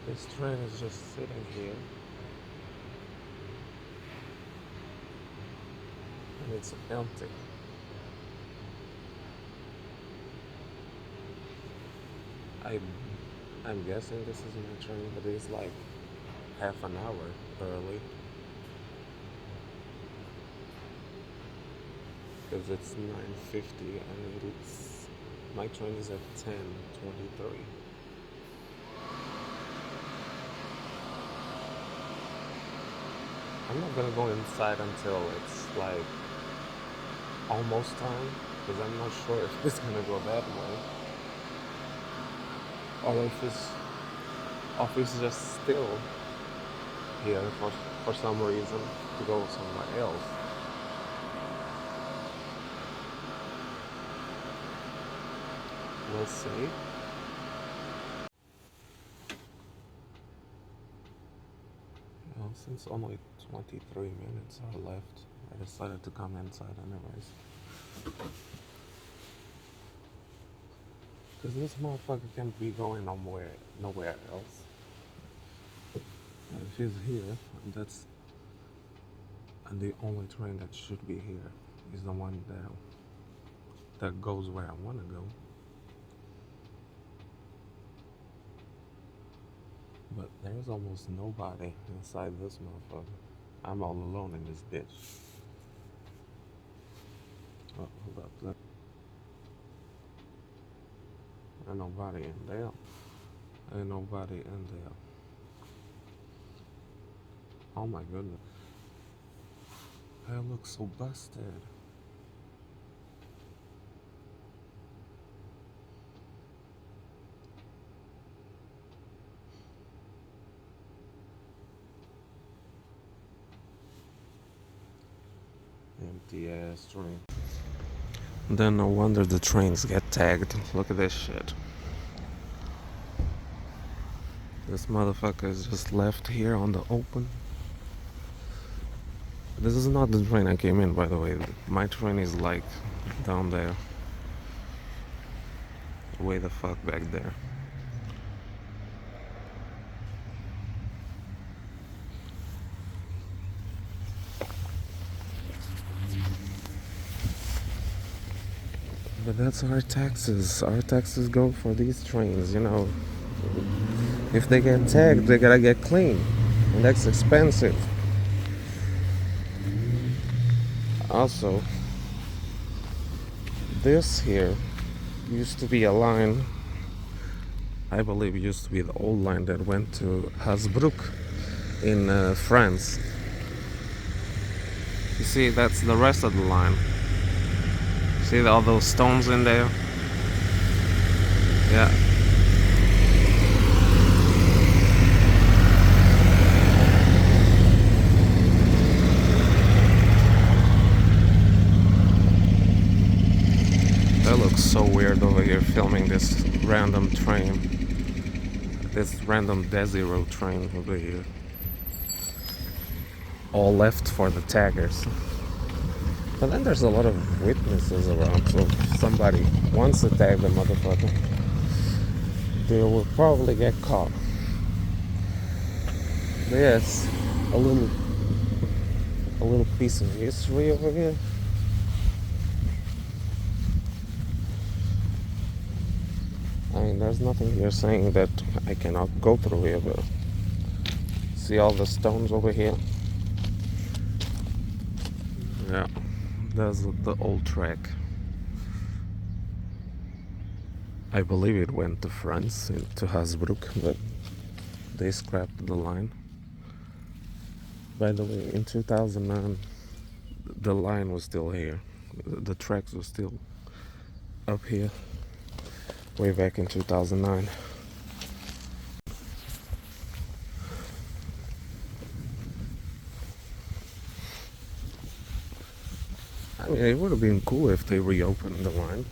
This train is just sitting here and it's empty. I, I'm guessing this is my train, but it's like half an hour early because it's 9:50 and it's my train is at 10:23. I'm not gonna go inside until it's like almost time because I'm not sure if it's gonna go that way or if it's just still here for some reason to go somewhere else. We'll see. Well, since only 23 minutes are left, I decided to come inside anyways. Because this motherfucker can't be going nowhere else. If he's here, that's and the only train that should be here is the one that goes where I want to go. But there's almost nobody inside this motherfucker. I'm all alone in this bitch. Oh, hold up. Ain't nobody in there. Ain't nobody in there. Oh my goodness. I look so busted. Empty ass train. Then no wonder the trains get tagged. Look at this shit. This motherfucker is just left here on the open. This is not the train I came in, by the way. My train is like down there. Way the fuck back there. But that's our taxes. Our taxes go for these trains, you know. If they get tagged, they gotta get clean. And that's expensive. Also, this here used to be a line, I believe it used to be the old line that went to Hasbrook in France. You see, that's the rest of the line. See all those stones in there? Yeah. That looks so weird over here filming this random train. This random Desiro train over here. All left for the taggers. But then there's a lot of witnesses around, so if somebody wants to tag the motherfucker, they will probably get caught. But yes, a little piece of history over here. I mean, there's nothing here saying that I cannot go through here, but see all the stones over here? Yeah, that's the old track. I believe it went to France, to Hasbrook, but they scrapped the line. By the way, in 2009, the line was still here. The tracks were still up here. Way back in 2009. I mean, it would have been cool if they reopened the line.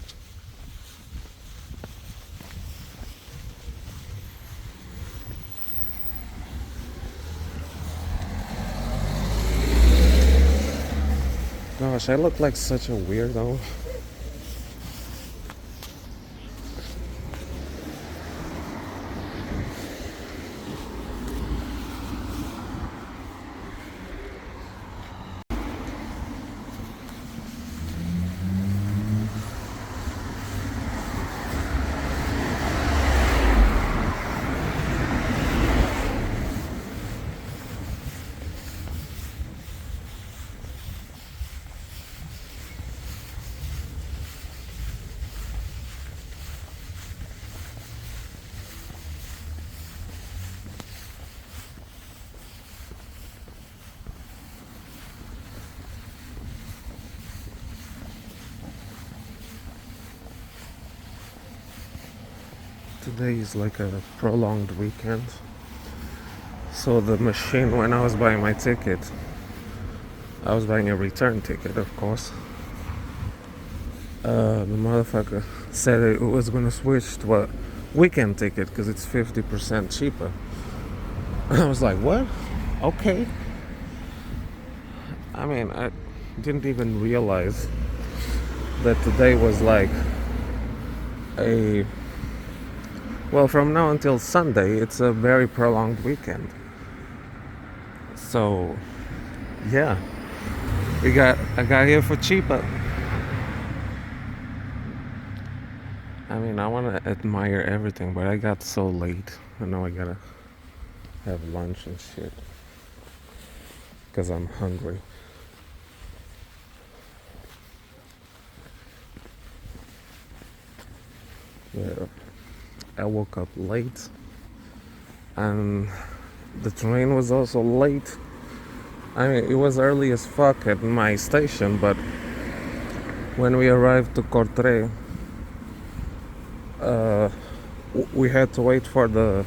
Gosh, I look like such a weirdo. Today is like a prolonged weekend. So the machine, when I was buying my ticket, I was buying a return ticket, of course. The motherfucker said it was gonna switch to a weekend ticket because it's 50% cheaper. I was like, what? Okay. I mean, I didn't even realize that today was like a... Well, from now until Sunday, it's a very prolonged weekend. So, yeah. I got here for cheaper. I mean, I want to admire everything, but I got so late. I know I gotta have lunch and shit. Because I'm hungry. Yeah. I woke up late. And the train was also late. I mean, it was early as fuck at my station, but when we arrived to Courtrai, we had to wait for the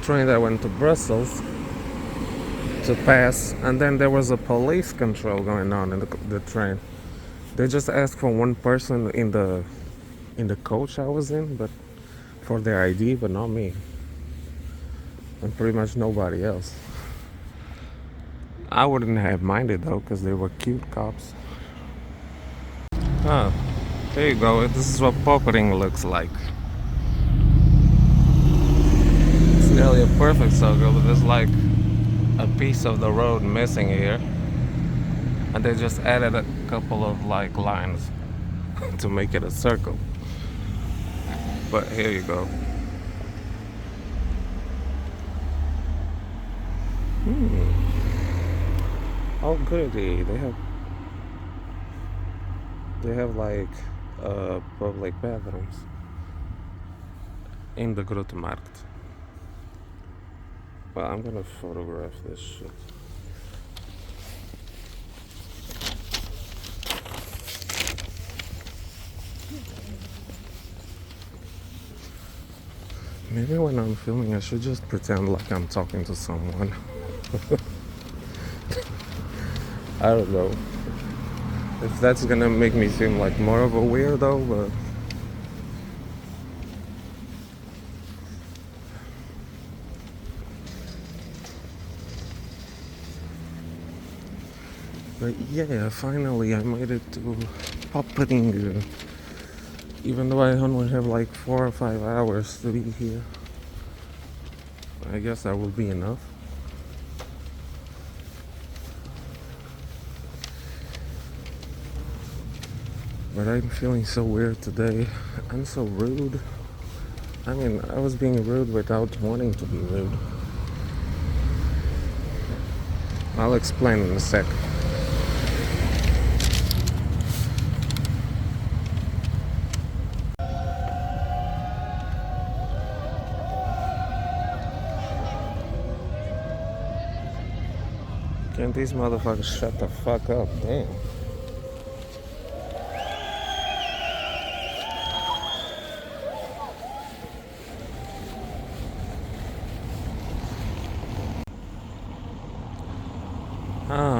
train that went to Brussels to pass, and then there was a police control going on in the train. They just asked for one person in the coach I was in, but for their ID, but not me, and pretty much nobody else. I wouldn't have minded though, because they were cute cops. Ah, there you go. This is what Poperinge looks like. It's nearly a perfect circle, but there's like a piece of the road missing here, and they just added a couple of like lines to make it a circle. But here you go. Oh goody, they have like public bathrooms in the Grotemarkt. Well, I'm gonna photograph this shit. Maybe when I'm filming I should just pretend like I'm talking to someone. I don't know if that's gonna make me seem like more of a weirdo, but yeah, finally I made it to Poperinge. Even though I only have like 4 or 5 hours to be here, I guess that will be enough. But I'm feeling so weird today. I'm so rude. I mean, I was being rude without wanting to be rude. I'll explain in a sec. Can these motherfuckers shut the fuck up? Damn.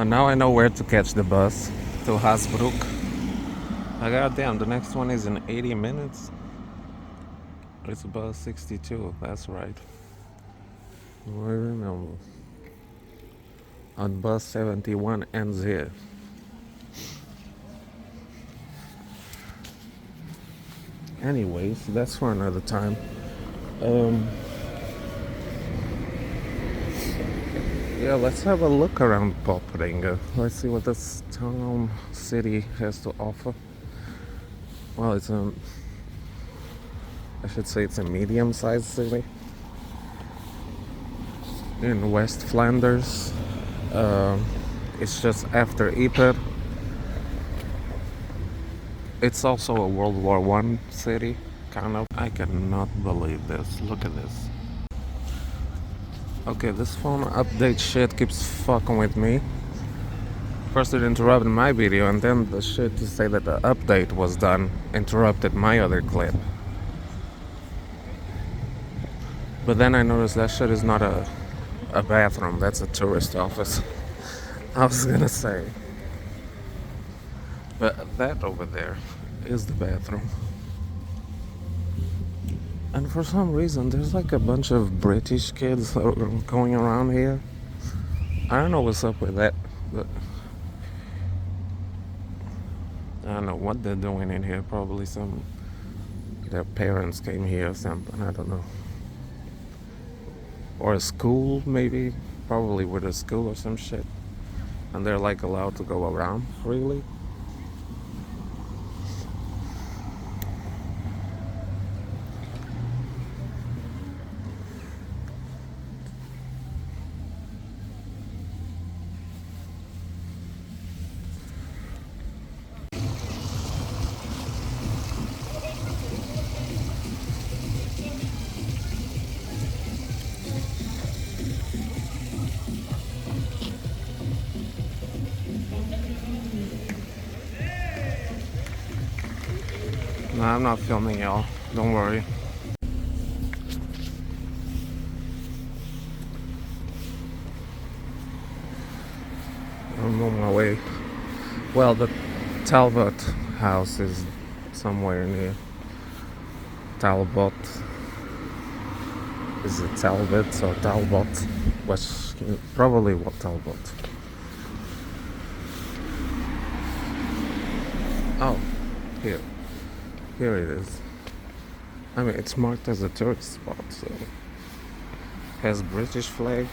Now I know where to catch the bus to Hasbrook. Goddamn, the next one is in 80 minutes. It's bus 62, that's right. I remember. On bus 71 ends here. Anyways, that's for another time. Yeah, let's have a look around Poperinge. Let's see what this town city has to offer. Well, I should say it's a medium-sized city in West Flanders. It's just after Ypres. It's also a World War I city, kind of. I cannot believe this. Look at this. Okay, this phone update shit keeps fucking with me. First it interrupted my video, and then the shit to say that the update was done interrupted my other clip. But then I noticed that shit is not a bathroom. That's a tourist office. I was gonna say. But that over there is the bathroom. And for some reason, there's like a bunch of British kids going around here. I don't know what's up with that, but I don't know what they're doing in here. Probably their parents came here or something. I don't know. Or a school, maybe. Probably with a school or some shit. And they're like allowed to go around, really? No, I'm not filming y'all. Don't worry. I'm on my way. Well, the Talbot house is somewhere near. Talbot. Is it Talbot or Talbot? Which probably what Talbot. Oh, here. Here it is. I mean, it's marked as a tourist spot, so has British flag.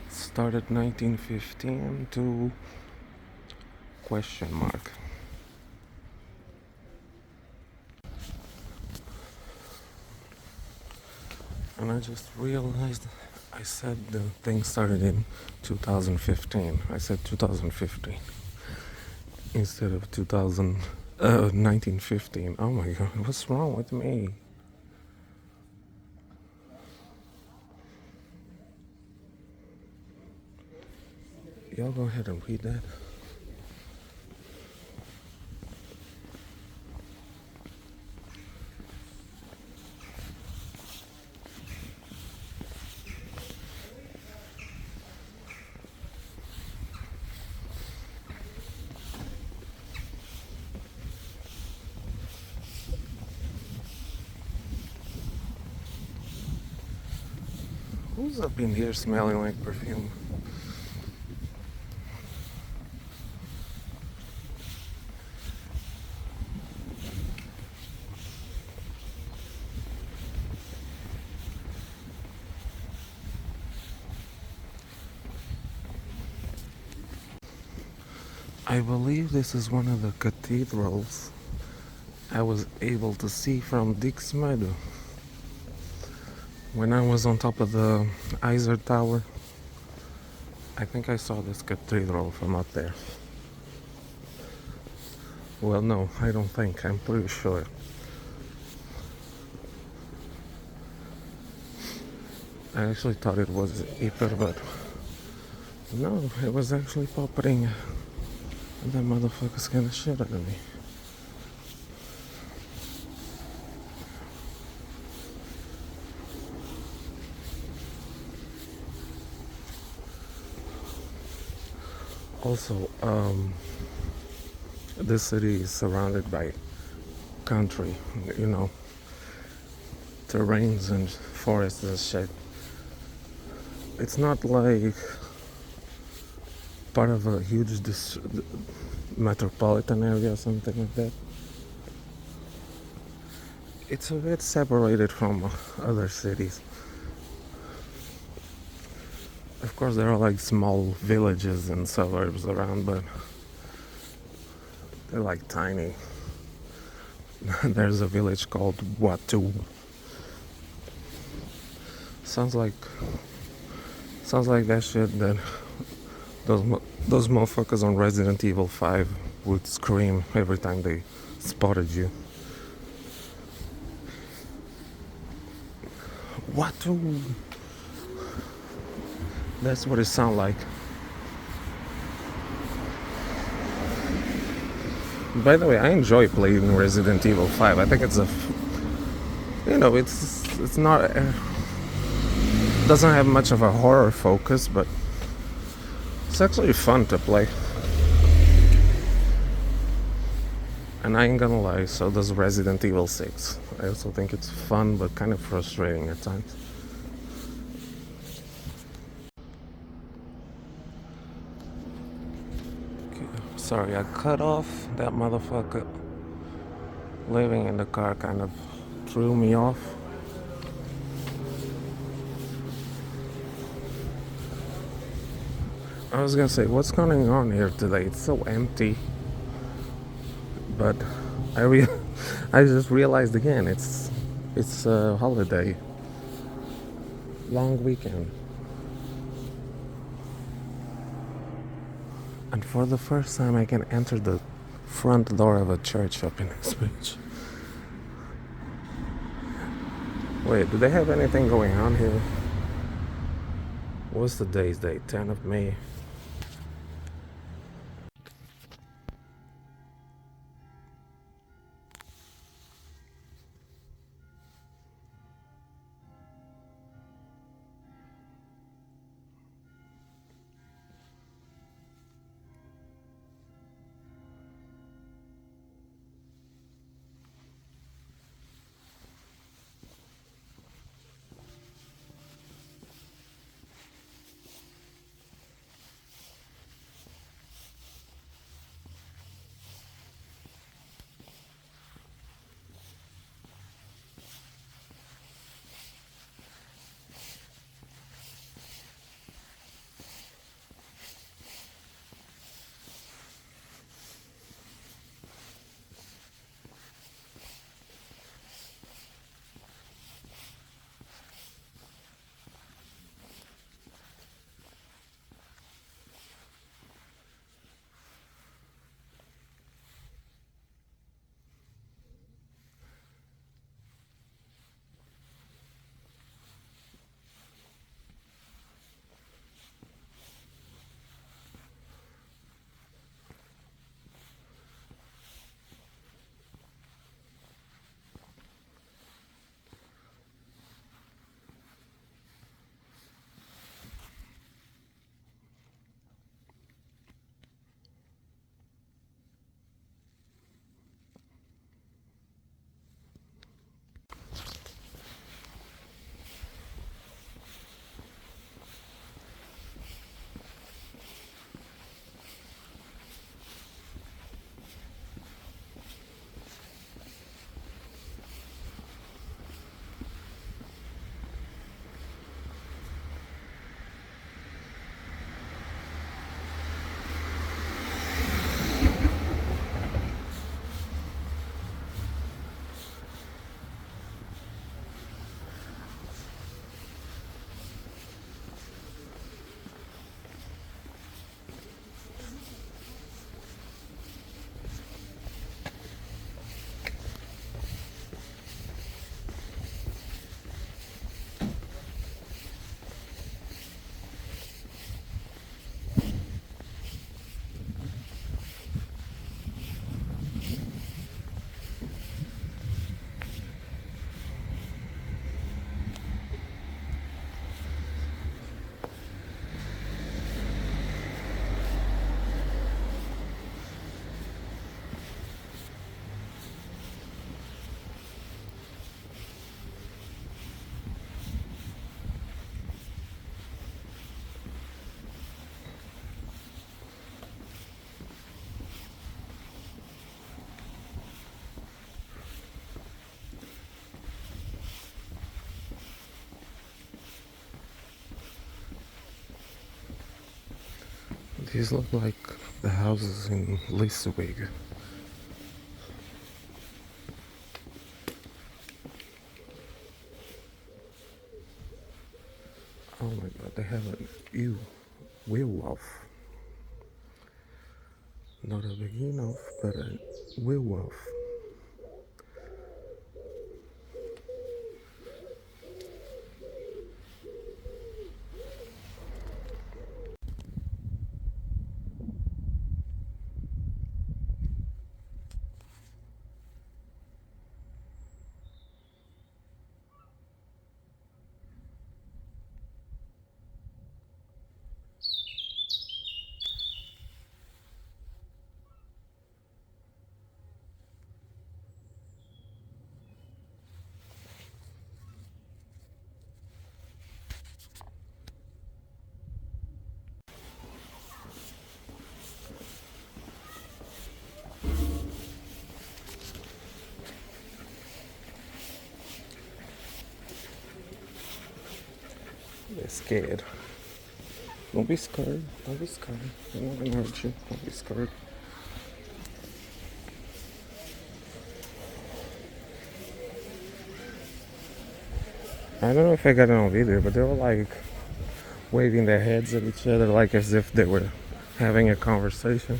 Started 1915 to question mark. And I just realized I said the thing started in 2015. I said 2015 instead of 1915. Oh my god, what's wrong with me? Y'all go ahead and read that. Who's up in here smelling like perfume? I believe this is one of the cathedrals I was able to see from Dixmude when I was on top of the Iser Tower. I think I saw this cathedral from up there. Well, no, I don't think. I'm pretty sure. I actually thought it was Yper, but no, it was actually Poperinge. And that motherfucker's gonna shit out of me. Also, this city is surrounded by country, you know, terrains and forests and shit. It's not like part of a huge metropolitan area or something like that. It's a bit separated from other cities. Of course, there are like small villages and suburbs around, but they're like tiny. There's a village called Watu. Sounds like that shit that those motherfuckers on Resident Evil 5 would scream every time they spotted you. Watu. That's what it sounds like. By the way, I enjoy playing Resident Evil 5. I think it's it's not doesn't have much of a horror focus, but it's actually fun to play. And I ain't gonna lie, so does Resident Evil 6. I also think it's fun, but kind of frustrating at times. Okay, sorry, I cut off. That motherfucker living in the car kind of threw me off. I was gonna say, what's going on here today? It's so empty. But I just realized again, it's a holiday, long weekend, and for the first time I can enter the front door of a church up in this bitch. Wait, do they have anything going on here? What's today's date? 10th of May. These look like the houses in Lissabon. Oh my god, they have an werewolf. Not a behemoth, but a werewolf. scared. Don't be scared. Don't be scared. I'm not gonna hurt you. Don't be scared. I don't know if I got it on video, but they were like waving their heads at each other like as if they were having a conversation.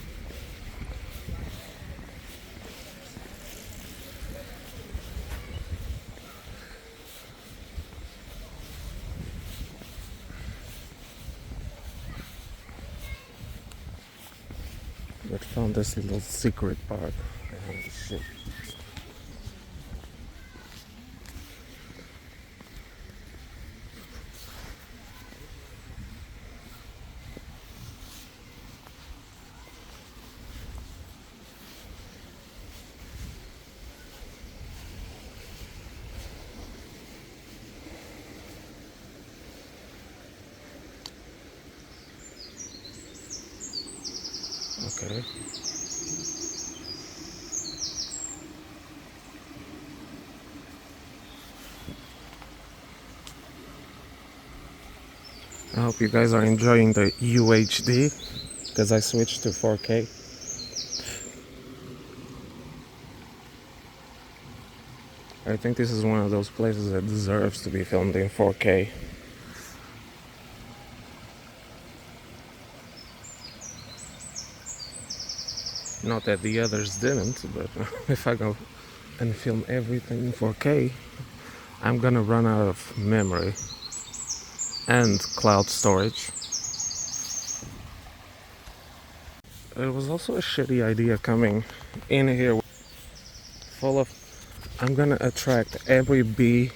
But found this little secret part behind the shit. Okay. I hope you guys are enjoying the UHD because I switched to 4K. I think this is one of those places that deserves to be filmed in 4K. Not that the others didn't, but if I go and film everything in 4K, I'm gonna run out of memory and cloud storage. It was also a shitty idea coming in here full of... I'm gonna attract every bee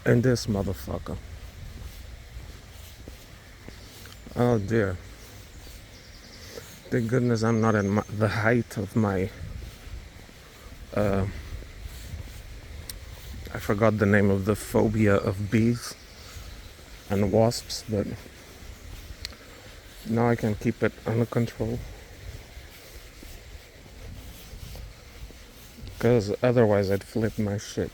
in this motherfucker. Oh dear. Thank goodness I'm not at the height of my... I forgot the name of the phobia of bees and wasps, but now I can keep it under control. Because otherwise I'd flip my shit.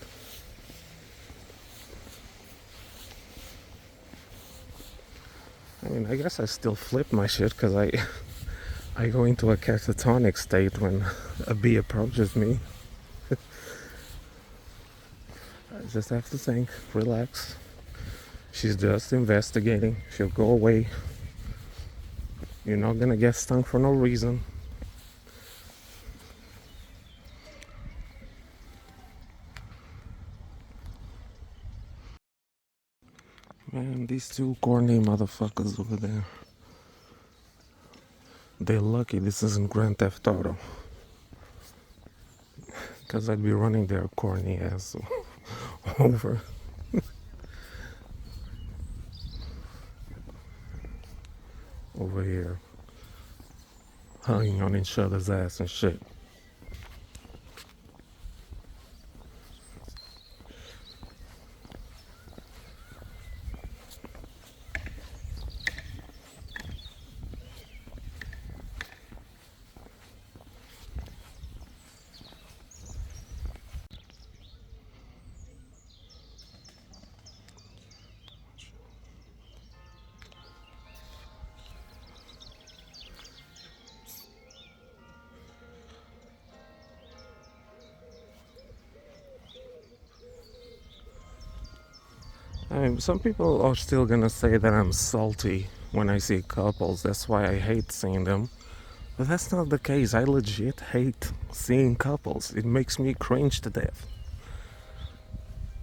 I mean, I guess I still flip my shit because I go into a catatonic state when a bee approaches me. I just have to think, relax. She's just investigating. She'll go away. You're not gonna get stung for no reason. Man, these two corny motherfuckers over there. They're lucky this isn't Grand Theft Auto. Because I'd be running their corny ass over. Over here. Hugging on each other's ass and shit. I mean, some people are still gonna say that I'm salty when I see couples. That's why I hate seeing them. But that's not the case. I legit hate seeing couples. It makes me cringe to death.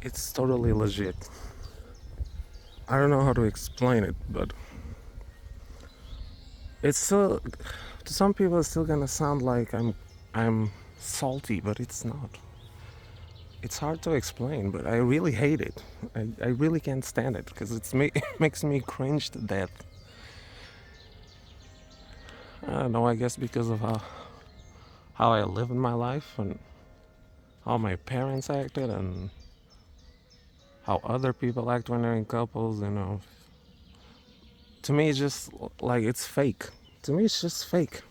It's totally legit. I don't know how to explain it, but it's still... To some people it's still gonna sound like I'm salty, but it's not. It's hard to explain, but I really hate it. I really can't stand it because it makes me cringe to death. I don't know, I guess because of how I live in my life and how my parents acted and how other people act when they're in couples, you know. To me, it's just like it's fake. To me, it's just fake.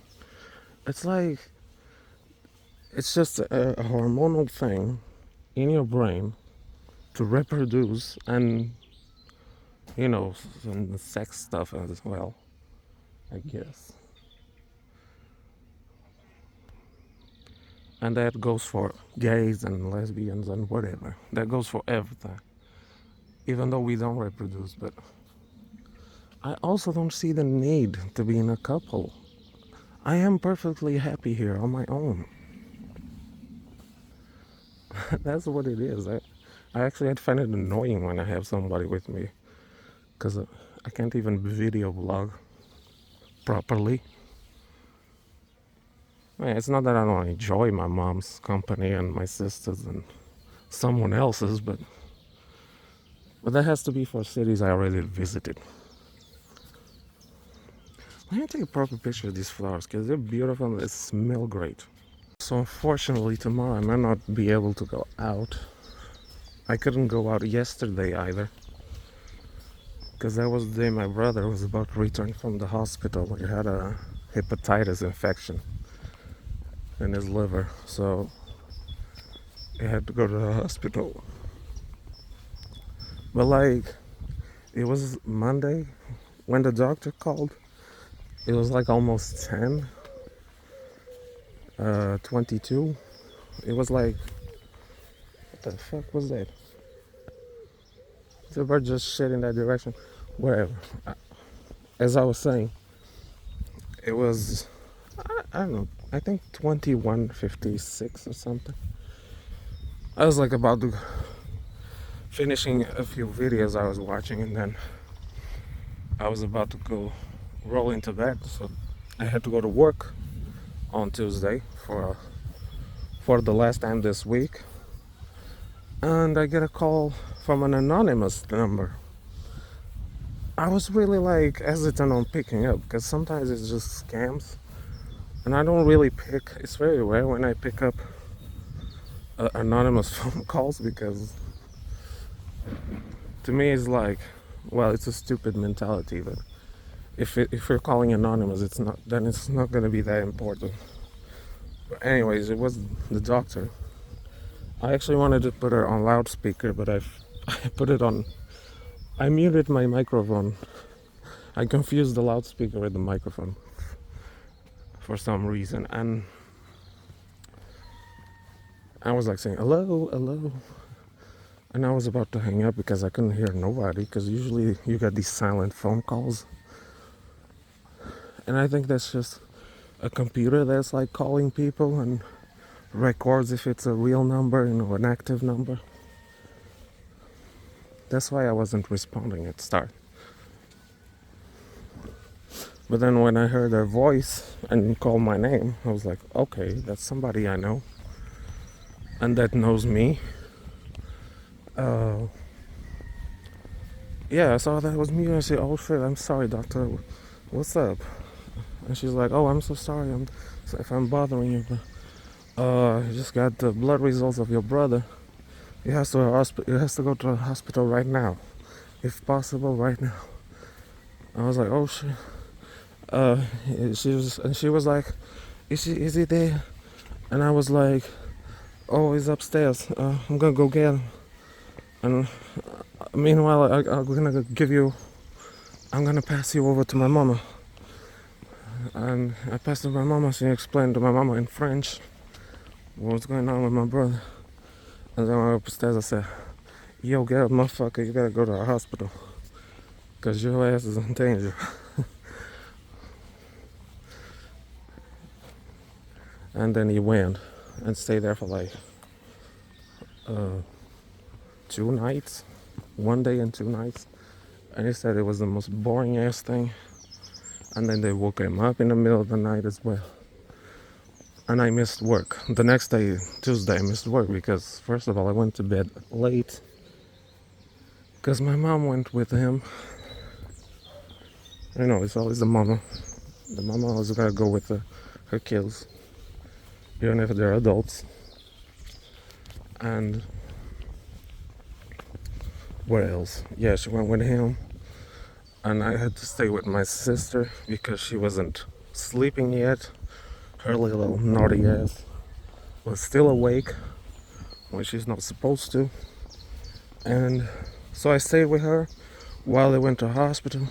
It's like it's just a hormonal thing in your brain to reproduce and You know, some sex stuff as well, I guess. And that goes for gays and lesbians and whatever. That goes for everything. Even though we don't reproduce, but I also don't see the need to be in a couple. I am perfectly happy here on my own. That's what it is. I actually I'd find it annoying when I have somebody with me because I can't even video vlog properly. I mean, it's not that I don't enjoy my mom's company and my sisters and someone else's, but that has to be for cities I already visited. Let me take a proper picture of these flowers because they're beautiful and they smell great. So unfortunately tomorrow I might not be able to go out. I couldn't go out yesterday either because that was the day my brother was about to return from the hospital. He had a hepatitis infection in his liver, so he had to go to the hospital. But like, it was Monday when the doctor called. It was like almost 10, 22. It was like, what the fuck was that? The bird just shit in that direction. Wherever. As I was saying, it was, I don't know, I think 21:56 or something. I was like about to finishing a few videos I was watching, and then I was about to go roll into bed, so I had to go to work on Tuesday for the last time this week, and I get a call from an anonymous number. I was really like hesitant on picking up because sometimes it's just scams, and I don't really pick. It's very rare when I pick up anonymous phone calls because to me it's like, well, it's a stupid mentality that if you're calling anonymous, it's not gonna be that important. But anyways, it was the doctor. I actually wanted to put her on loudspeaker, but I put it on. I muted my microphone. I confused the loudspeaker with the microphone for some reason, and I was like saying hello, hello, and I was about to hang up because I couldn't hear nobody. Because usually you get these silent phone calls, and I think that's just a computer that's like calling people and records if it's a real number, an active number. That's why I wasn't responding at start. But then when I heard her voice and called my name, I was like, okay, that's somebody I know and that knows me. Yeah, I saw that it was me, and I said, oh shit, I'm sorry, doctor, what's up? And she's like, oh, I'm so sorry if I'm bothering you, but you just got the blood results of your brother. He has to go to the hospital right now, if possible, right now. I was like, oh shit. She was like, is he there? And I was like, oh, he's upstairs. I'm gonna go get him. And meanwhile, I'm gonna pass you over to my mama. And I passed it to my mama. She explained to my mama in French what's going on with my brother. And then I went upstairs. I said, yo, get up, motherfucker. You gotta go to the hospital. Because your ass is in danger. And then he went and stayed there for like 2 nights. 1 day and 2 nights. And he said it was the most boring ass thing. And then they woke him up in the middle of the night as well. And I missed work. The next day, Tuesday, I missed work because, first of all, I went to bed late. Because my mom went with him. You know, it's always the mama. The mama always gotta go with her kids, even if they're adults. And where else? Yeah, she went with him. And I had to stay with my sister because she wasn't sleeping yet. Her little naughty ass was still awake when she's not supposed to. And so I stayed with her while they went to hospital.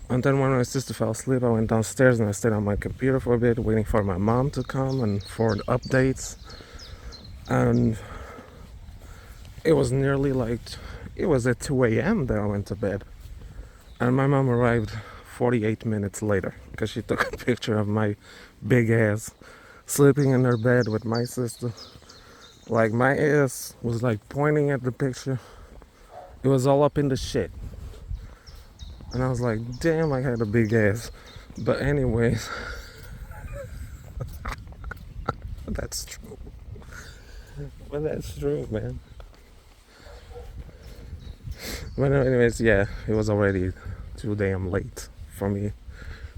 And then when my sister fell asleep, I went downstairs and I stayed on my computer for a bit, waiting for my mom to come and for the updates. And it was nearly like, it was at 2 a.m. that I went to bed. And my mom arrived 48 minutes later because she took a picture of my big ass sleeping in her bed with my sister. Like, my ass was like pointing at the picture. It was all up in the shit. And I was like, damn, I had a big ass. But anyways, that's true. But that's true, man. But anyways, yeah, it was already too damn late for me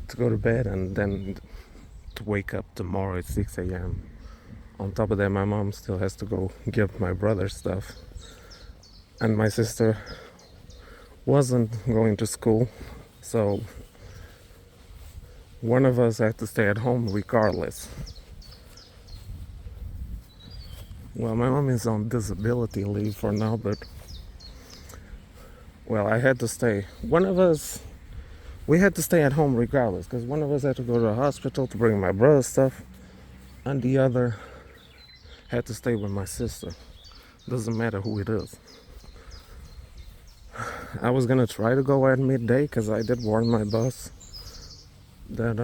to go to bed and then to wake up tomorrow at 6 a.m. On top of that, my mom still has to go give my brother stuff. And my sister wasn't going to school, so one of us had to stay at home regardless. Well, my mom is on disability leave for now, but well, I had to stay. We had to stay at home regardless, because one of us had to go to the hospital to bring my brother's stuff, and the other had to stay with my sister. Doesn't matter who it is. I was gonna try to go at midday, because I did warn my boss that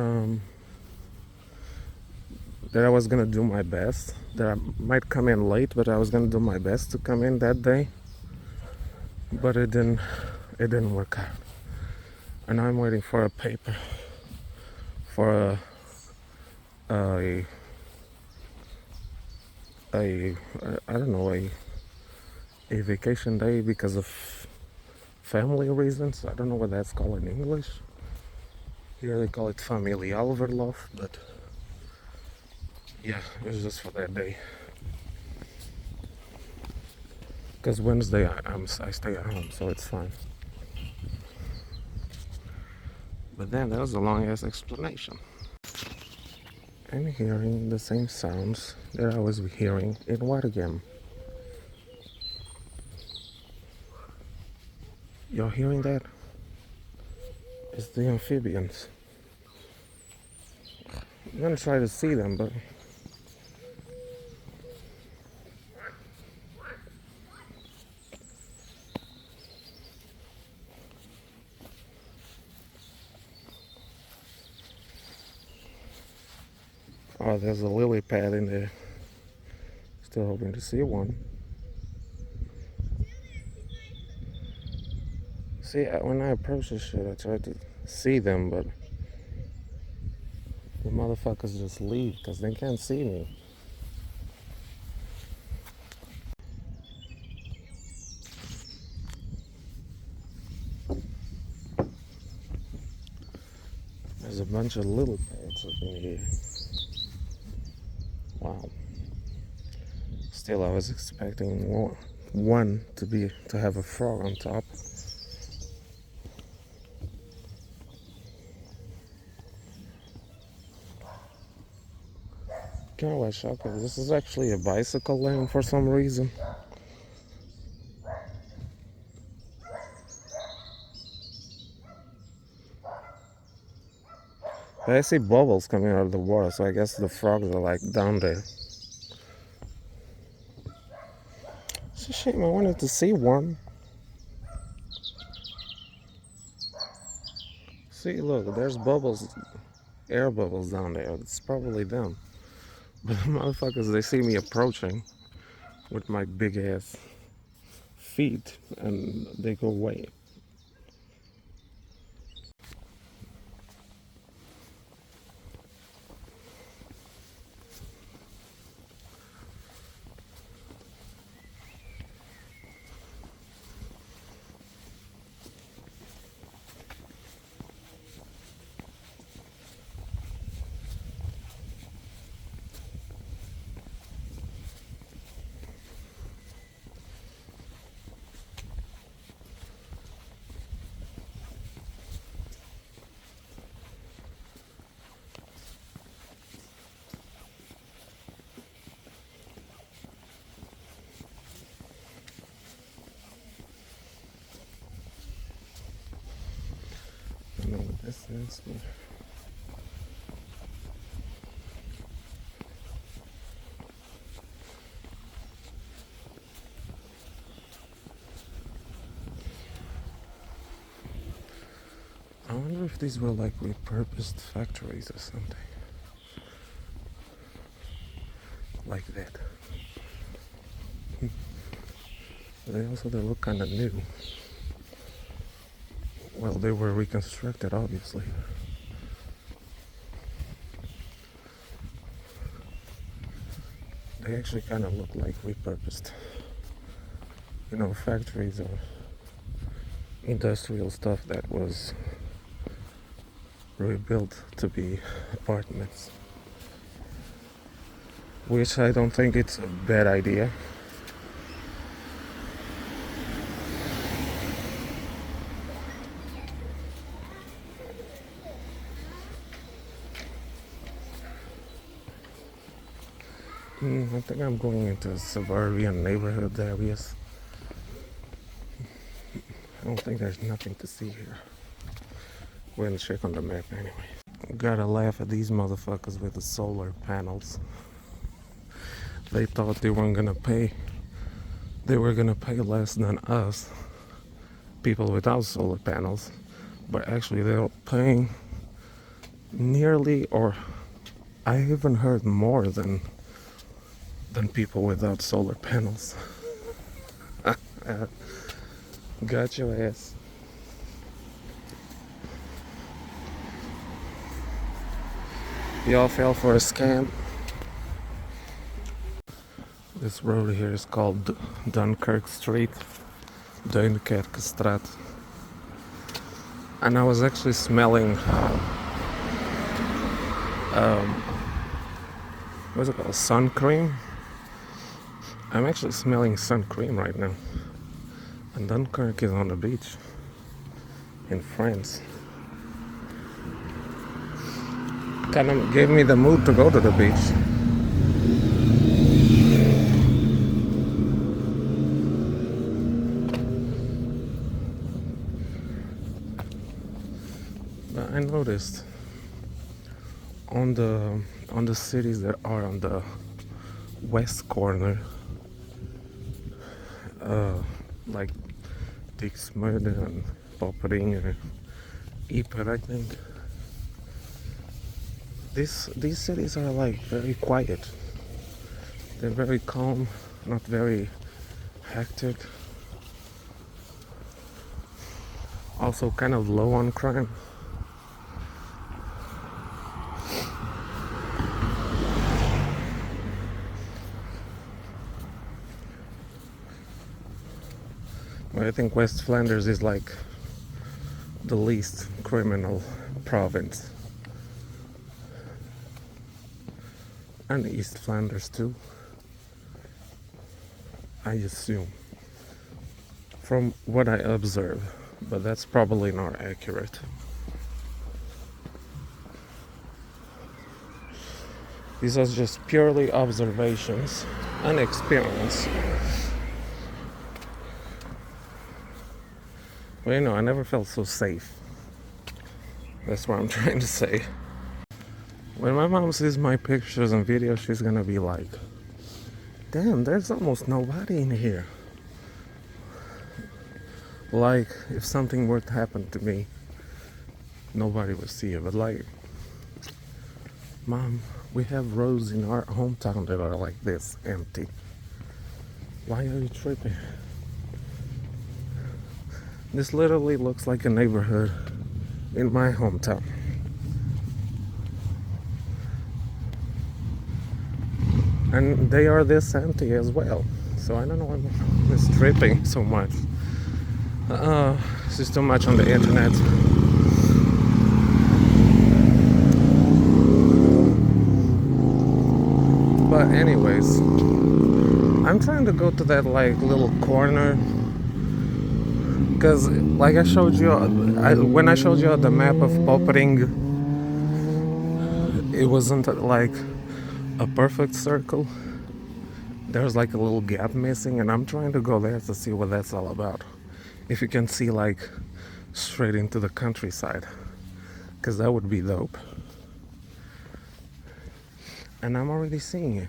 I was gonna do my best. That I might come in late, but I was gonna do my best to come in that day. But it didn't work out. And I'm waiting for a paper for a I don't know, a vacation day because of family reasons. I don't know what that's called in English. Here they call it familieoverlof, but yeah, it was just for that day. Because Wednesday I stay at home, so it's fine. But then that was a long ass explanation. I'm hearing the same sounds that I was hearing in Waregem. You're hearing that? It's the amphibians. I'm gonna try to see them, but oh, there's a lily pad in there. Still hoping to see one. See, when I approach this shit, I try to see them, but the motherfuckers just leave because they can't see me. There's a bunch of lily pads up in here. Wow. Still, I was expecting one to have a frog on top. Can I watch out? This is actually a bicycle lane for some reason. But I see bubbles coming out of the water, so I guess the frogs are like down there. It's a shame, I wanted to see one. See, look, there's bubbles, air bubbles down there. It's probably them. But the motherfuckers, they see me approaching with my big ass feet and they go away. Yes, yes. I wonder if these were like repurposed factories or something. Like that. They look kind of new. Well, they were reconstructed, obviously. They actually kind of look like repurposed. You know, factories or industrial stuff that was rebuilt to be apartments. Which I don't think it's a bad idea. I think I'm going into suburban neighborhood areas. I don't think there's nothing to see here. We're gonna check on the map anyway. Gotta laugh at these motherfuckers with the solar panels. They thought they weren't gonna pay. They were gonna pay less than us, people without solar panels. But actually they're paying nearly, or I even heard more than people without solar panels. Got your ass. Y'all fell for a scam. This road here is called Dunkirk Street, Duinkerkestraat. And I was actually smelling, what's it called, sun cream? I'm actually smelling sun cream right now. And Dunkirk is on the beach in France. Kind of gave me the mood to go to the beach. But I noticed on the cities that are on the west corner, like Dixmude and Poperinge, Ypres, I think. These cities are like very quiet. They're very calm, not very hectic. Also kind of low on crime. But I think West Flanders is like the least criminal province. And East Flanders too, I assume, from what I observe, but that's probably not accurate. These are just purely observations and experience. But you know, I never felt so safe. That's what I'm trying to say. When my mom sees my pictures and videos, she's gonna be like, damn, there's almost nobody in here. Like, if something were to happen to me, nobody would see it. But like, Mom, we have roads in our hometown that are like this, empty. Why are you tripping? This literally looks like a neighborhood in my hometown. And they are this empty as well. So I don't know why I'm just tripping so much. This is too much on the internet. But anyways, I'm trying to go to that like little corner. Because like I showed you, when I showed you the map of Poperinge, it wasn't like a perfect circle. There's like a little gap missing, and I'm trying to go there to see what that's all about. If you can see like straight into the countryside. because that would be dope. And I'm already seeing it.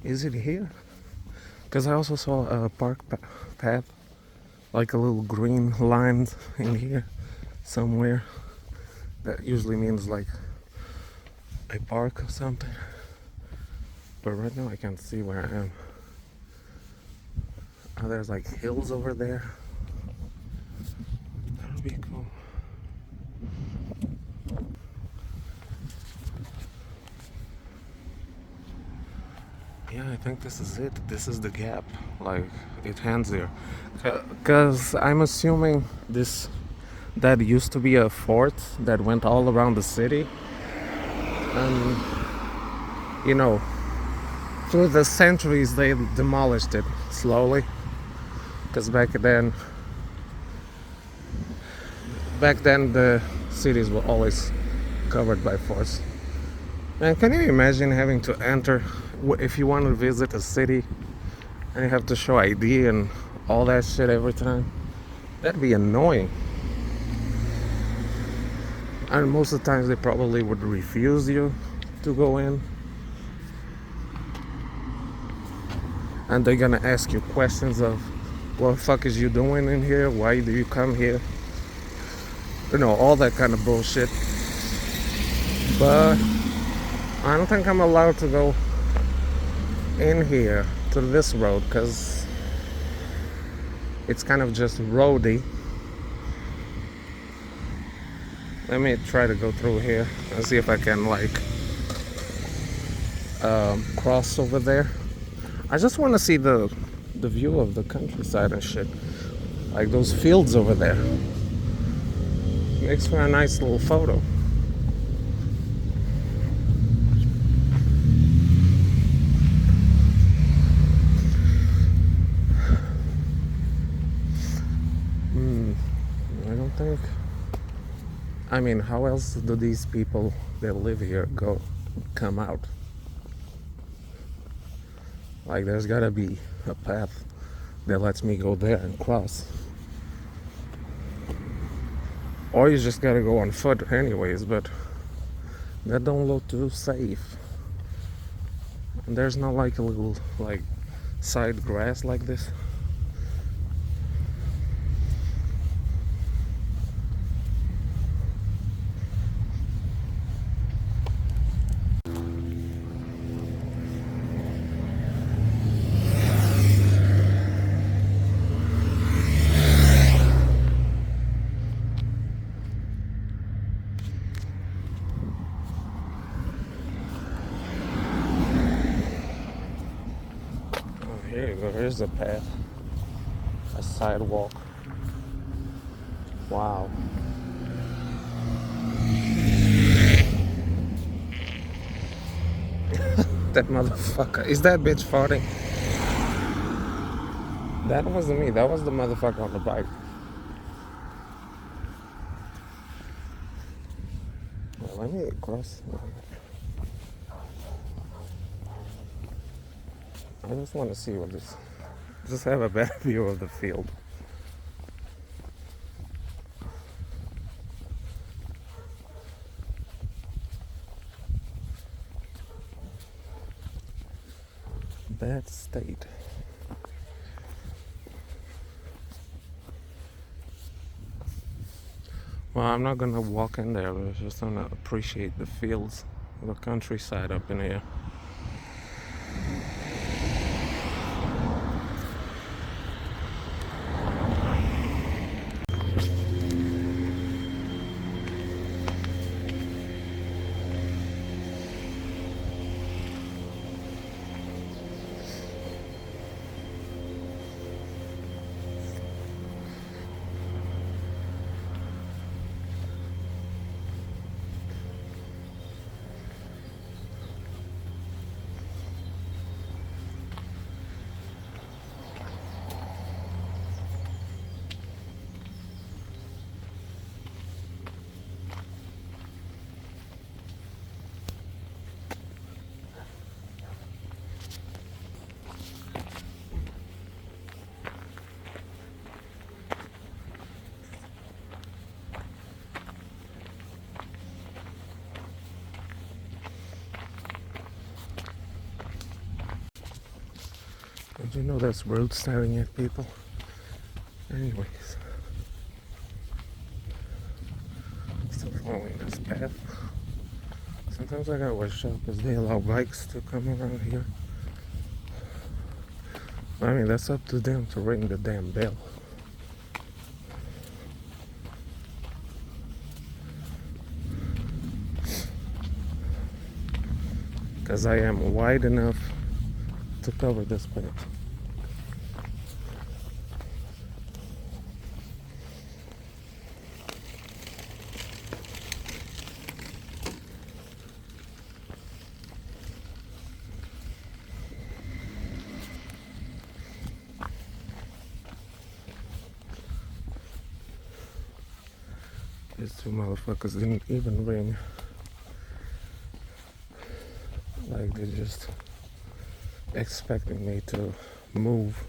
Is it here? Because I also saw a park path, like a little green line in here somewhere. That usually means like a park or something. But right now I can't see where I am. Oh, there's like hills over there. That would be cool. Yeah, I think this is it. This is the gap. Like, it ends here. Because I'm assuming that used to be a fort that went all around the city. And, you know, through the centuries they demolished it slowly. Because back then the cities were always covered by forts. Man, can you imagine having to enter, if you want to visit a city and you have to show ID and all that shit every time? That'd be annoying. And most of the times they probably would refuse you to go in. And they're gonna ask you questions of, what the fuck is you doing in here? Why do you come here? You know, all that kind of bullshit. But I don't think I'm allowed to go in here to this road because it's kind of just roady. Let me try to go through here and see if I can like cross over there. I just want to see the view of the countryside and shit, like those fields over there. Makes for a nice little photo. I don't think. I mean, how else do these people that live here come out? Like, there's gotta be a path that lets me go there and cross. Or you just gotta go on foot anyways, but that don't look too safe. And there's not like a little like side grass like this. Here you go, here's a path. A sidewalk. Wow. That motherfucker. Is that bitch farting? That wasn't me, that was the motherfucker on the bike. Well, let me cross. I just want to see what this. Just have a better view of the field. Bad state. Well, I'm not gonna walk in there, but I'm just gonna appreciate the fields, the countryside up in here. Did you know that's rude staring at people? Anyways, still following this path. Sometimes I gotta watch out because they allow bikes to come around here. I mean, that's up to them to ring the damn bell. Because I am wide enough to cover this path. These two motherfuckers didn't even ring. Like they're just expecting me to move.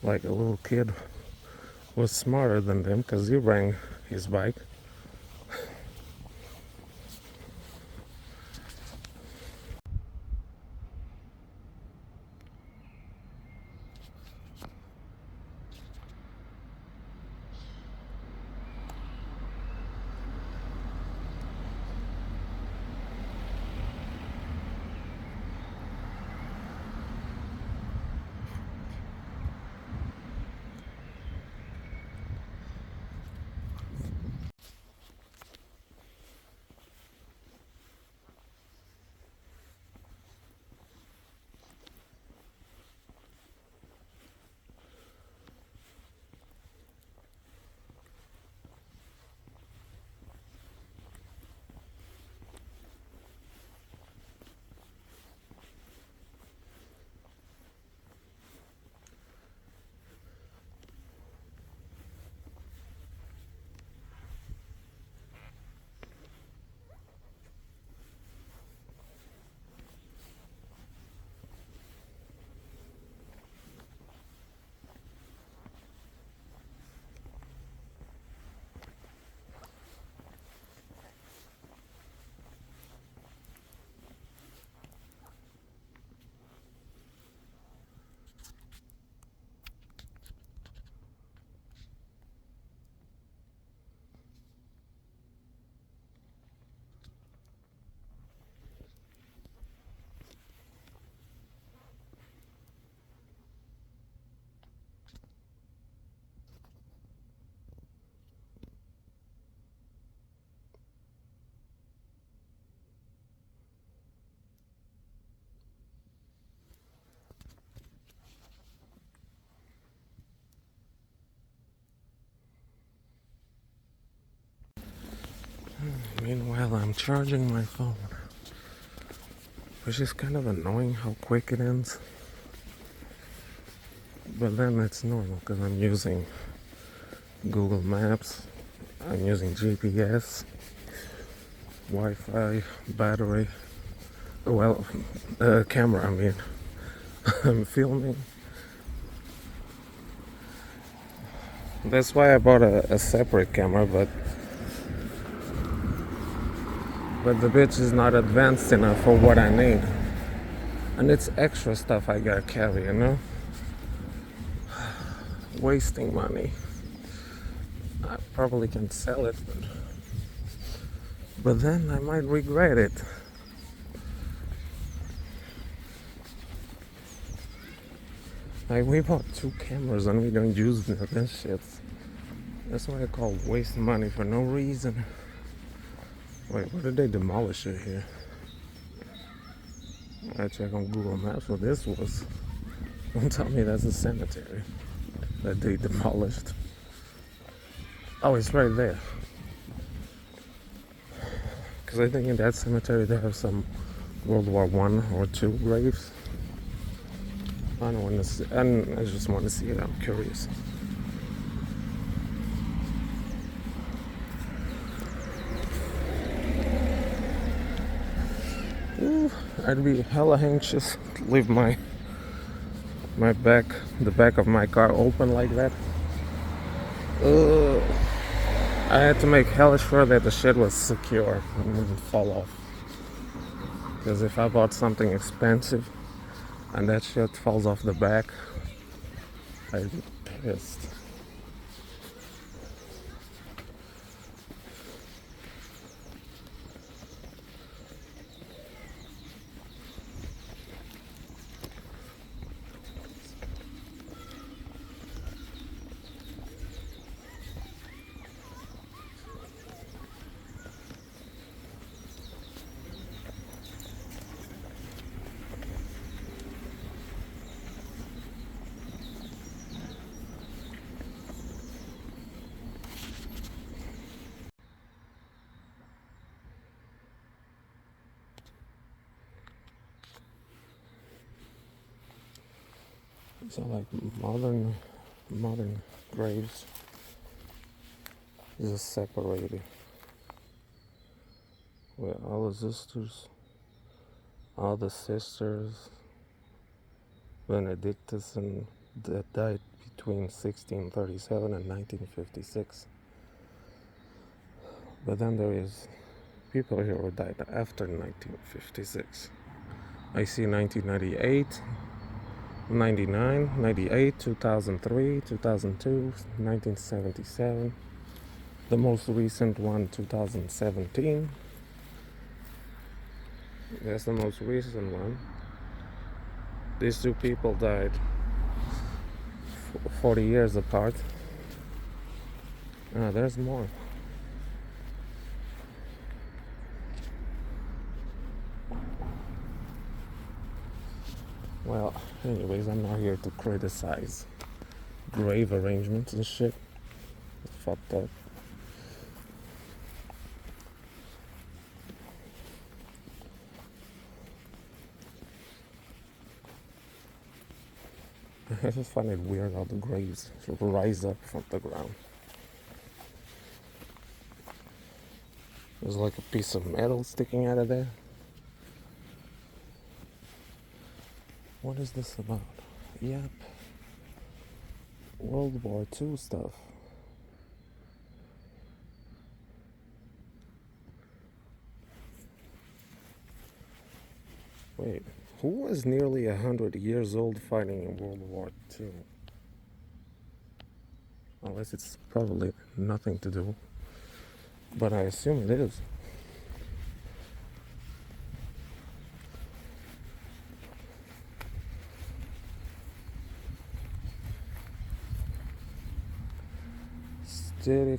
Like a little kid was smarter than them because he rang his bike. Meanwhile, I'm charging my phone, which is kind of annoying how quick it ends. But then it's normal because I'm using Google Maps, I'm using GPS, Wi-Fi, battery, well, camera, I mean. I'm filming. That's why I bought a separate camera, but the bitch is not advanced enough for what I need. And it's extra stuff I gotta carry, you know? Wasting money. I probably can sell it, but then I might regret it. Like, we bought 2 cameras and we don't use them shit. That's what I call waste money for no reason. Wait, where did they demolish it here? I check on Google Maps what this was. Don't tell me that's a cemetery that they demolished. Oh, it's right there. Because I think in that cemetery they have some World War I or II graves. I don't want to see, I just want to see it. I'm curious. Ooh, I'd be hella anxious to leave my the back of my car open like that. I had to make hella sure that the shit was secure and wouldn't fall off. Because if I bought something expensive and that shit falls off the back, I'd be pissed. So like modern graves just separated with all the sisters, Benedictus, and that died between 1637 and 1956. But then there is people here who died after 1956. I see 1998, 99, 98, 2003, 2002, 1977. The most recent one, 2017. That's the most recent one. These two people died 40 years apart. There's more. Well, anyways, I'm not here to criticize grave arrangements and shit. It's fucked up. I just find it weird how the graves rise up from the ground. There's like a piece of metal sticking out of there. What is this about? Yep. World War II stuff. Wait, who was nearly 100 years old fighting in World War II? Unless it's probably nothing to do. But I assume it is.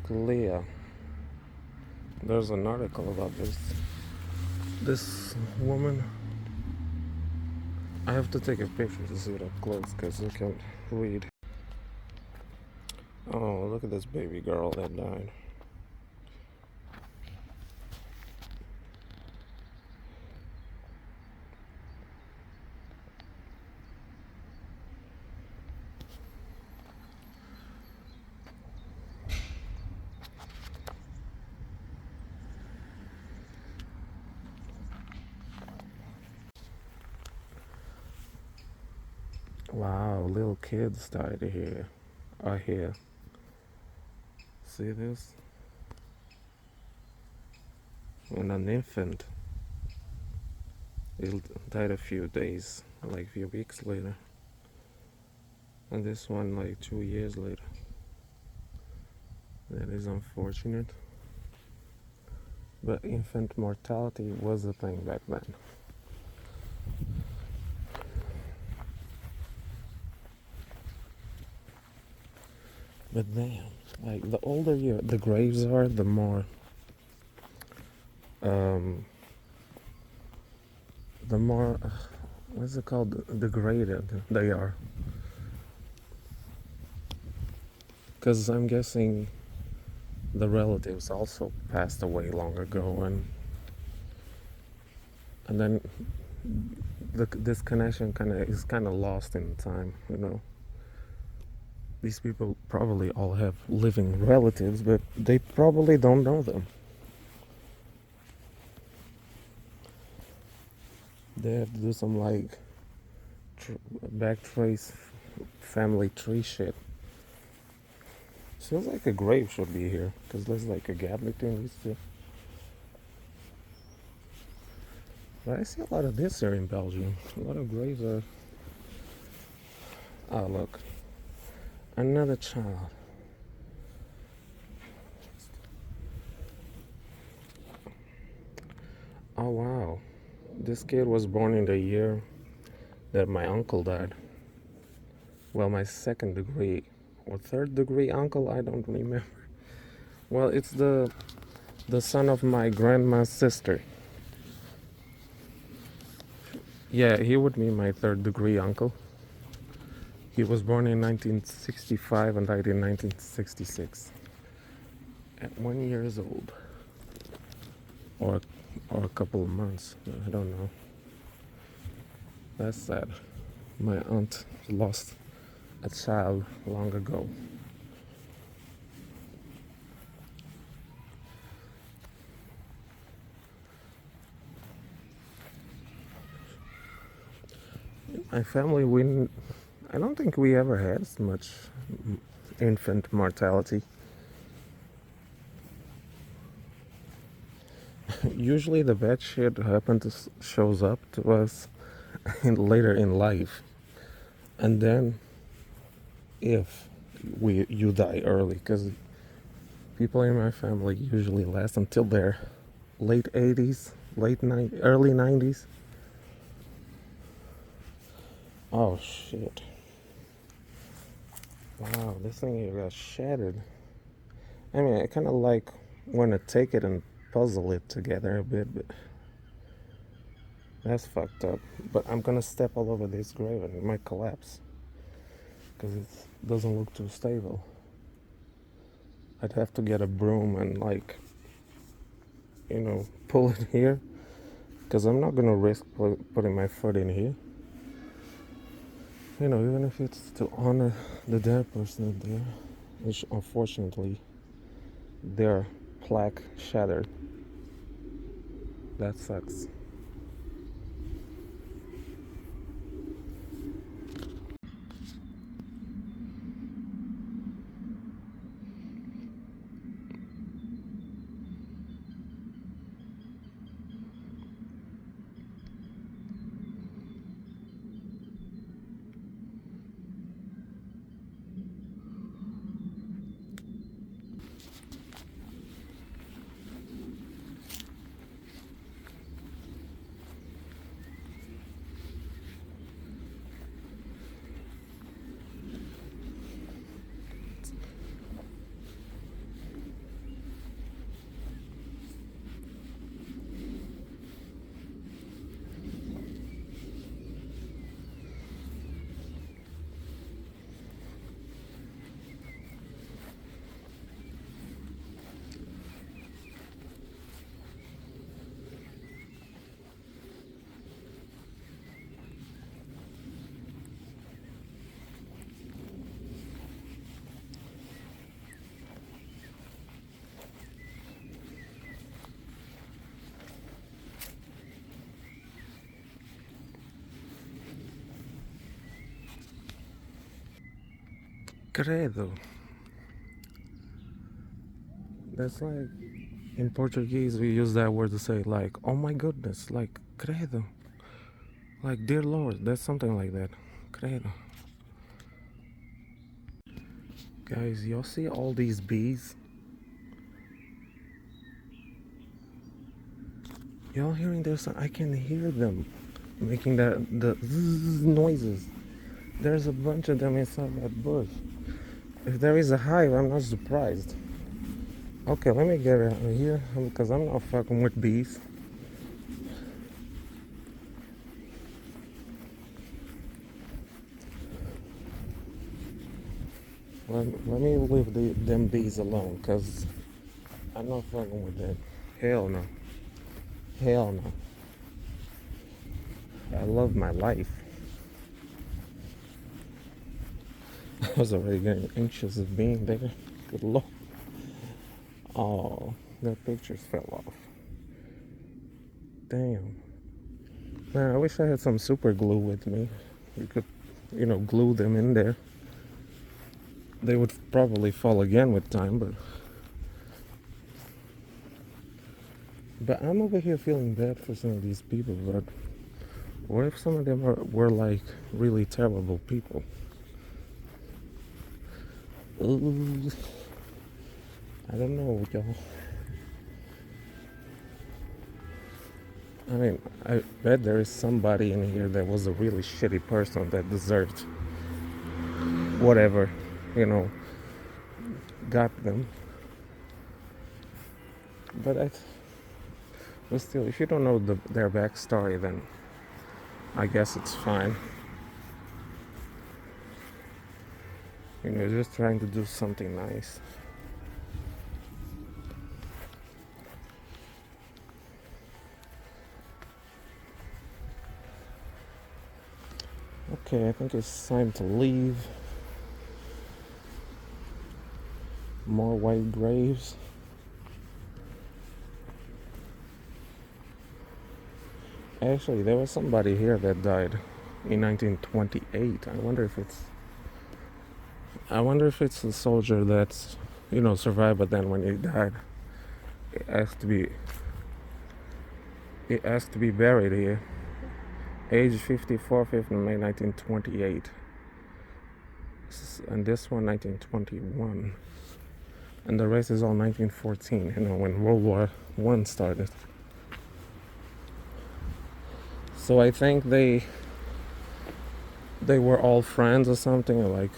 Leah. There's an article about this woman. I have to take a picture to see it up close because you can't read. Oh, look at this baby girl that died. Wow, little kids died here. Are here. See this? And an infant. It died a few days, like a few weeks later. And this one like 2 years later. That is unfortunate. But infant mortality was a thing back then. But damn, like the older the graves are, the more what's it called, degraded they are. Because I'm guessing the relatives also passed away long ago, and then this connection is kind of lost in time, you know. These people probably all have living relatives, but they probably don't know them. They have to do some like backtrace family tree shit. Feels like a grave should be here, because there's like a gap between these two. But I see a lot of this here in Belgium. A lot of graves are... Oh, look. Another child. Oh, wow. This kid was born in the year that my uncle died. Well, my second degree or third degree uncle, I don't remember. Well, it's the son of my grandma's sister. Yeah, he would be my third degree uncle. He was born in 1965 and died in 1966 at 1 year old, or a couple of months. I don't know. That's sad. My aunt lost a child long ago. My family, I don't think we ever had as much infant mortality. Usually the bad shit shows up to us later in life, and then if you die early, because people in my family usually last until their late 80s, early 90s. Oh shit. Wow, this thing here got shattered. I mean, I kind of like want to take it and puzzle it together a bit, but that's fucked up. But I'm gonna step all over this grave and it might collapse because it doesn't look too stable. I'd have to get a broom and like, pull it here, because I'm not gonna risk putting my foot in here. Even if it's to honor the dead person there, which unfortunately their plaque shattered. That sucks. Credo. That's like, in Portuguese we use that word to say like, oh my goodness, like credo. Like, dear Lord, that's something like that. Credo. Guys, y'all see all these bees? Y'all hearing this? I can hear them making the zzz noises. There's a bunch of them inside that bush. If there is a hive, I'm not surprised. Okay, let me get out of here because I'm not fucking with bees. Let me leave them bees alone because I'm not fucking with them. Hell no. Hell no. I love my life. I was already getting anxious of being there. Good lord. Oh, the pictures fell off. Damn. Man, I wish I had some super glue with me. You could, glue them in there. they would probably fall again with time, but I'm over here feeling bad for some of these people. But what if some of them were like really terrible people? Ooh, I don't know, y'all. I mean, I bet there is somebody in here that was a really shitty person that deserved whatever, got them. But still, if you don't know their backstory, then I guess it's fine. Just trying to do something nice. Okay, I think it's time to leave. More white graves. Actually, there was somebody here that died in 1928. I wonder if it's a soldier that's, survived, but then when he died, it asked to be buried here. Age 54, 5th of May 1928. And this one 1921. And the rest is all 1914, when World War I started. So I think they were all friends or something,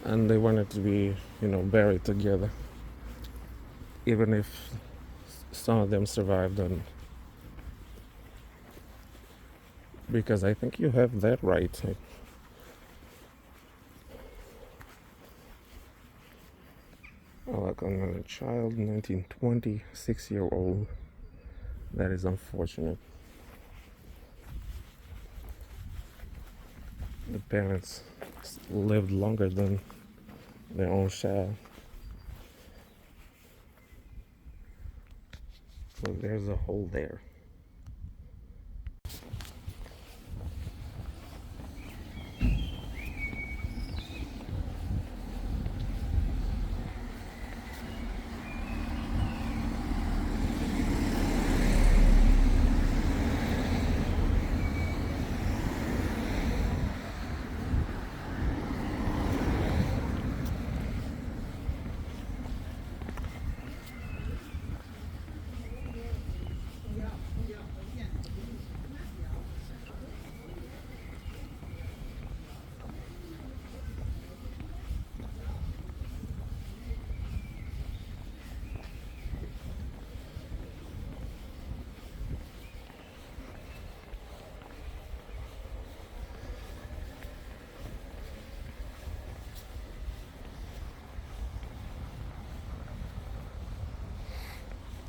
and they wanted to be, buried together. Even if some of them survived, because I think you have that right. Like another child, 1920, 6-year-old. That is unfortunate. The parents lived longer than their own child. So there's a hole there.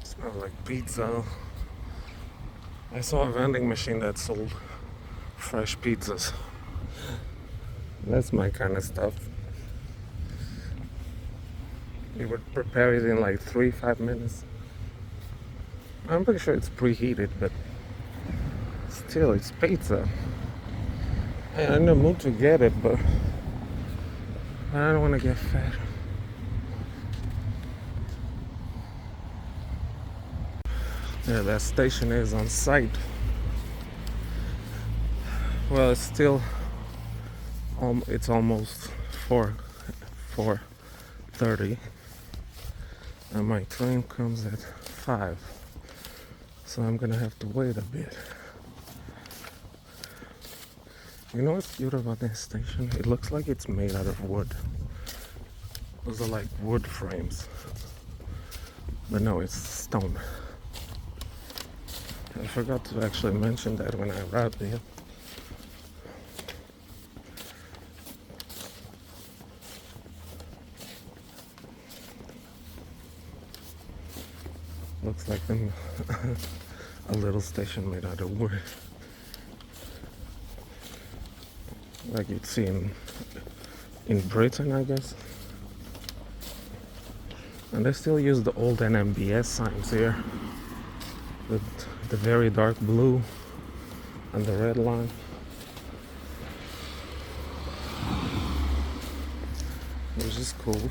Smells like pizza. I saw a vending machine that sold fresh pizzas. That's my kind of stuff. You would prepare it in like 3-5 minutes. I'm pretty sure it's preheated, but still, it's pizza. I'm in the mood to get it, but I don't want to get fat. Yeah, that station is on site. Well, it's still, it's almost 4:30, and my train comes at 5, so I'm gonna have to wait a bit. You know what's cute about this station? It looks like it's made out of wood. Those are like wood frames, but no, it's stone. I forgot to actually mention that when I arrived here. Looks like a little station made out of wood, like you'd see in Britain, I guess. And they still use the old NMBS signs here, with the very dark blue and the red line. is cool.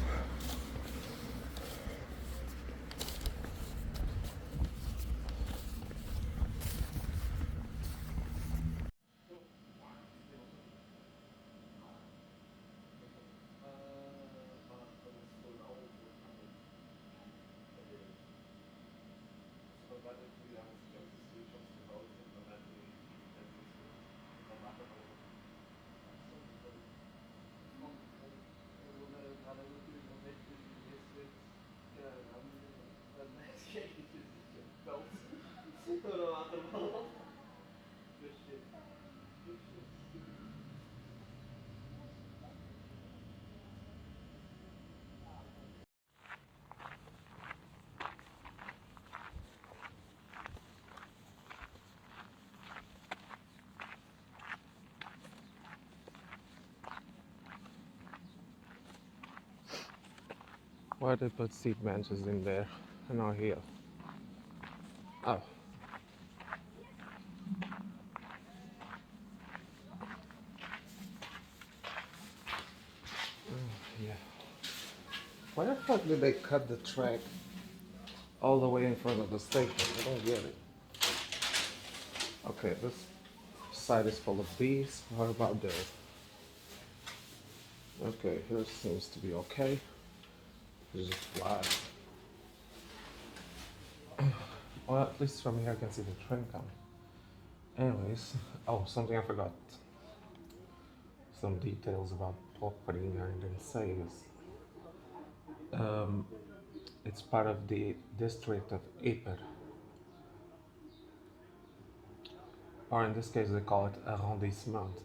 Why they put seat benches in there and not here? Oh, yeah. Why the fuck did they cut the track all the way in front of the station? I don't get it. Okay, this side is full of bees. What about there? Okay, here seems to be okay. There's just flies. Well, at least from here I can see the train coming. Anyways, oh, something I forgot. Some details about Poperinge I didn't say is um, it's part of the district of Yper, or in this case they call it arrondissement.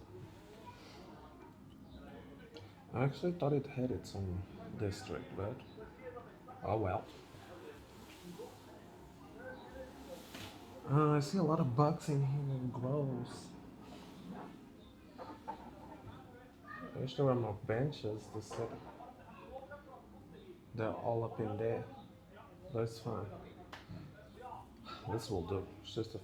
I actually thought it had its own district, but oh well. I see a lot of bugs in here, gross. I wish there were more benches to sit. They're all up in there. That's fine. This will do. It's just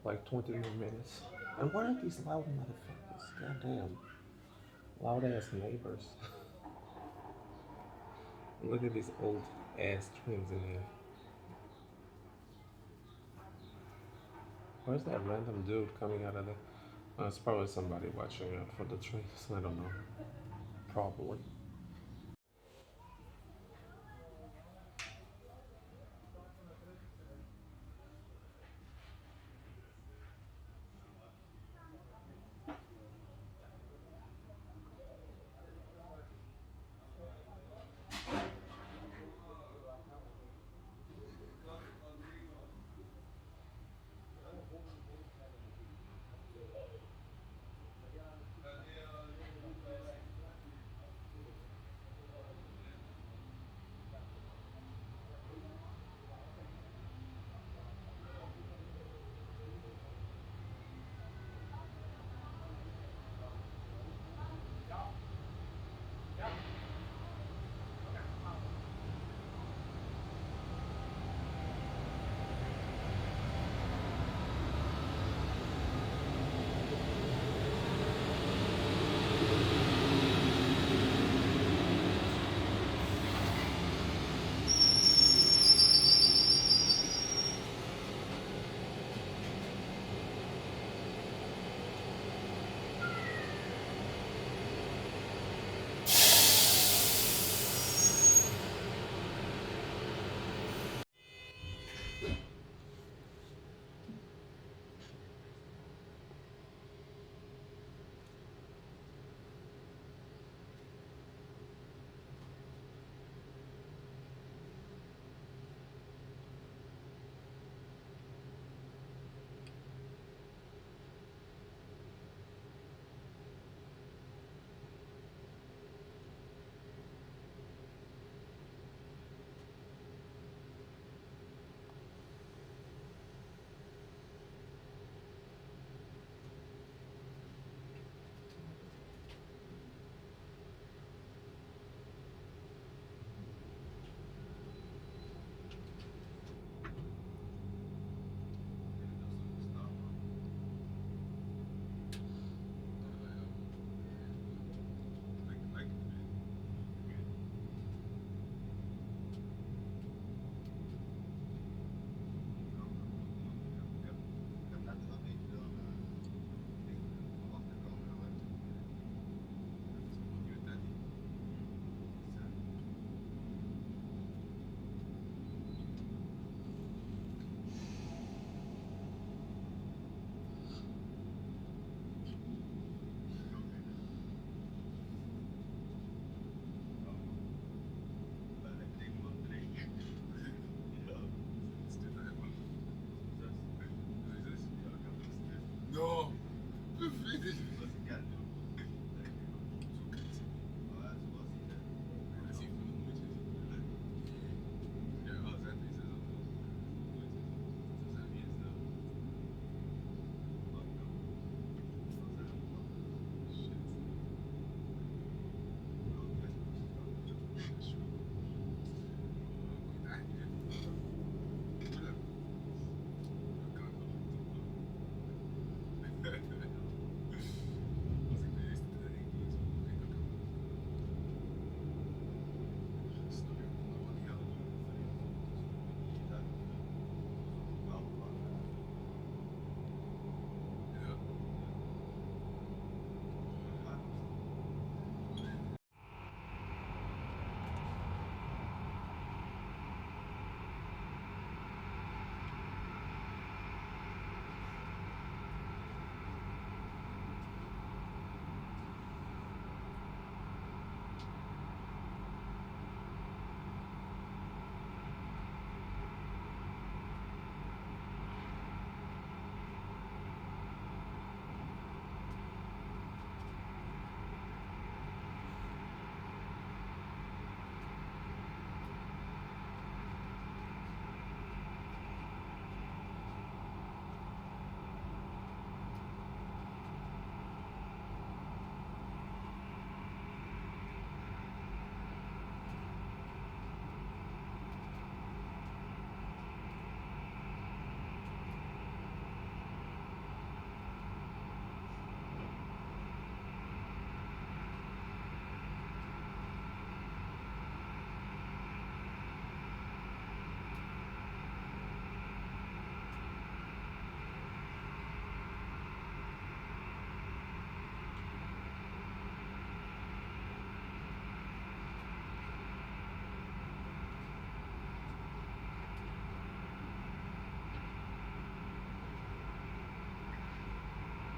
like 20 more minutes. And where are these loud motherfuckers? Goddamn. Loud ass neighbors. Look at these old ass trains in here. Where's that random dude coming out of the... it's probably somebody watching out for the trains. I don't know. Probably.